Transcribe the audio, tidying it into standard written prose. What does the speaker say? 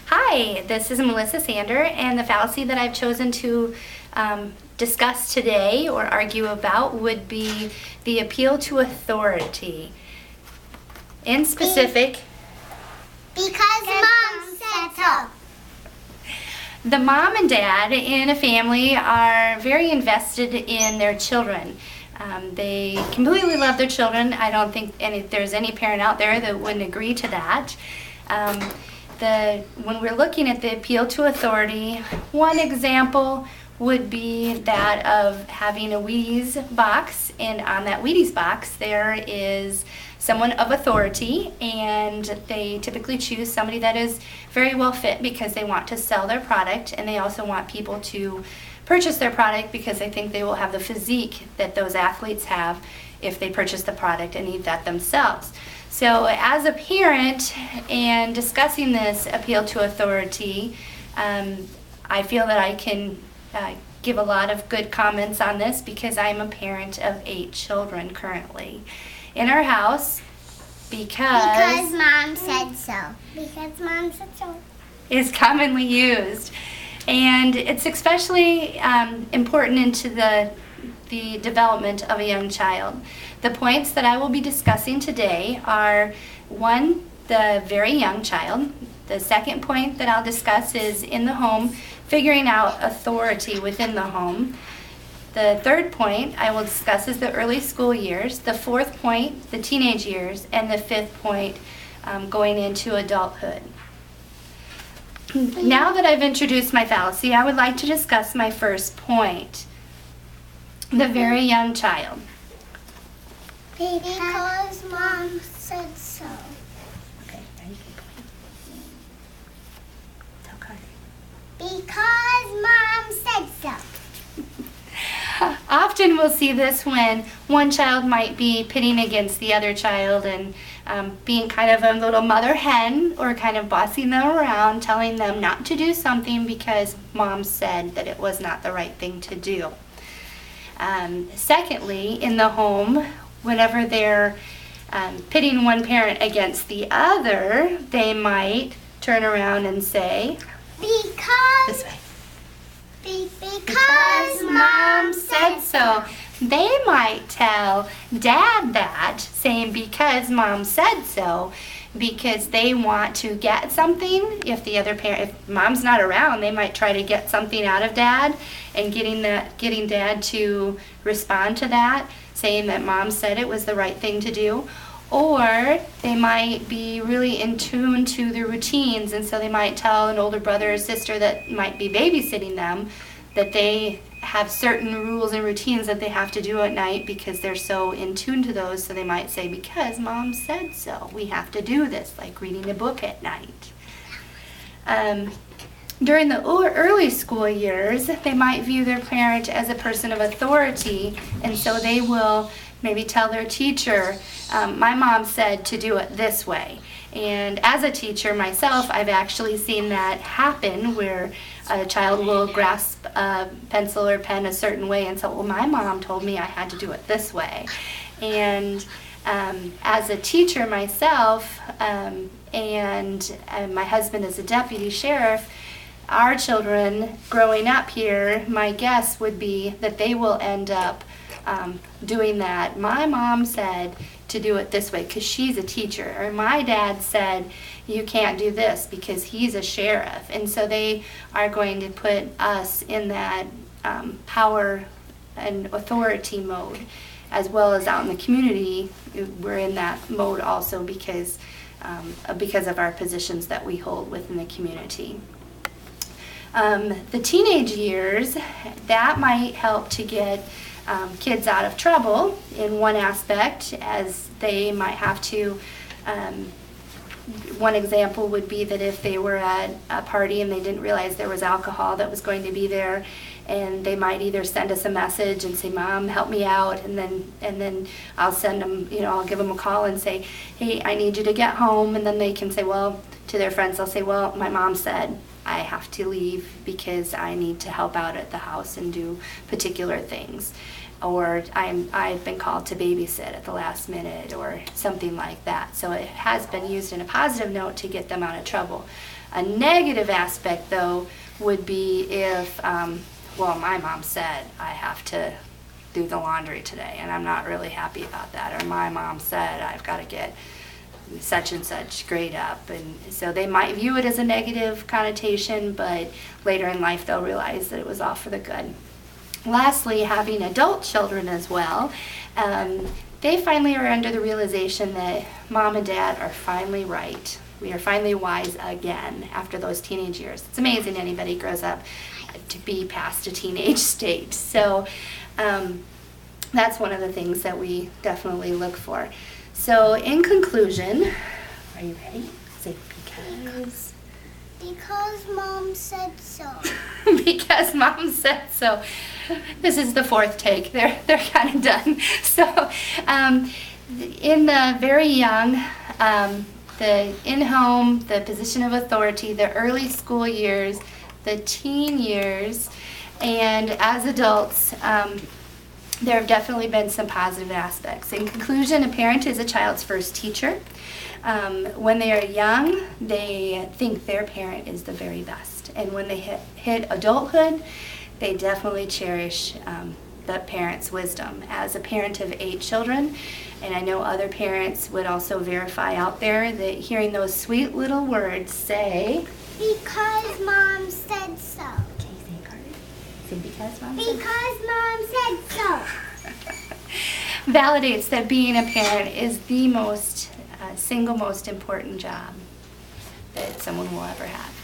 Hi, this is Melissa Sander, and the fallacy that I've chosen to discuss today or argue about would be the appeal to authority. In specific, because mom said so. The mom and dad in a family are very invested in their children. They completely love their children. I don't think there's any parent out there that wouldn't agree to that. When we're looking at the appeal to authority, one example would be that of having a Wheaties box, and on that Wheaties box there is someone of authority, and they typically choose somebody that is very well fit because they want to sell their product, and they also want people to purchase their product because they think they will have the physique that those athletes have if they purchase the product and eat that themselves. So as a parent and discussing this appeal to authority, I feel that I can give a lot of good comments on this because I'm a parent of 8 children currently in our house because mom said so. Because mom said so. Is commonly used. And it's especially important into the development of a young child. The points that I will be discussing today are, 1, the very young child. The second point that I'll discuss is in the home, figuring out authority within the home. The third point I will discuss is the early school years. The fourth point, the teenage years. And the fifth point, going into adulthood. Now that I've introduced my fallacy, I would like to discuss my first point, the very young child. Because mom said so. Okay, now you can point. Okay. Because mom said so. Often we'll see this when one child might be pitting against the other child and being kind of a little mother hen or kind of bossing them around, telling them not to do something because mom said that it was not the right thing to do. Secondly, in the home, whenever they're pitting one parent against the other, they might turn around and say, Because this way. Because mom said so. They might tell dad that, saying because mom said so, because they want to get something. If mom's not around, they might try to get something out of dad, and getting dad to respond to that, saying that mom said it was the right thing to do. Or they might be really in tune to their routines, and so they might tell an older brother or sister that might be babysitting them that they have certain rules and routines that they have to do at night because they're so in tune to those. So they might say, because mom said so, we have to do this, like reading a book at night. During the early school years, they might view their parent as a person of authority, and so they will maybe tell their teacher, my mom said to do it this way. And as a teacher myself, I've actually seen that happen where a child will grasp a pencil or pen a certain way and say, well, my mom told me I had to do it this way. And as a teacher myself, and my husband is a deputy sheriff, our children growing up here, my guess would be that they will end up doing that. My mom said to do it this way because she's a teacher, or my dad said you can't do this because he's a sheriff. And so they are going to put us in that power and authority mode, as well as out in the community we're in that mode also because of our positions that we hold within the community. The teenage years, that might help to get kids out of trouble in one aspect, as they might have to, one example would be that if they were at a party and they didn't realize there was alcohol that was going to be there, and they might either send us a message and say, Mom, help me out, and then I'll send them, I'll give them a call and say, hey, I need you to get home, and then they can say, well, to their friends, they'll say, well, my mom said I have to leave because I need to help out at the house and do particular things. Or I've been called to babysit at the last minute or something like that. So it has been used in a positive note to get them out of trouble. A negative aspect, though, would be if, well, my mom said I have to do the laundry today, and I'm not really happy about that. Or my mom said I've got to get such and such grade up. And so they might view it as a negative connotation, but later in life they'll realize that it was all for the good. Lastly, having adult children as well, they finally are under the realization that mom and dad are finally right. We are finally wise again after those teenage years. It's amazing anybody grows up to be past a teenage state. So that's one of the things that we definitely look for. So in conclusion, are you ready? Say because. Because mom said so. Because mom said so. This is the fourth take. They're kind of done. So in the very young, the in-home, the position of authority, the early school years, the teen years, and as adults, there have definitely been some positive aspects. In conclusion, a parent is a child's first teacher. When they are young, they think their parent is the very best. And when they hit adulthood, they definitely cherish the parent's wisdom. As a parent of 8 children, and I know other parents would also verify out there that hearing those sweet little words say, because mom said so. Okay, say it, Carter. Say because mom said so. Because mom said so. Validates that being a parent is the single most important job that someone will ever have.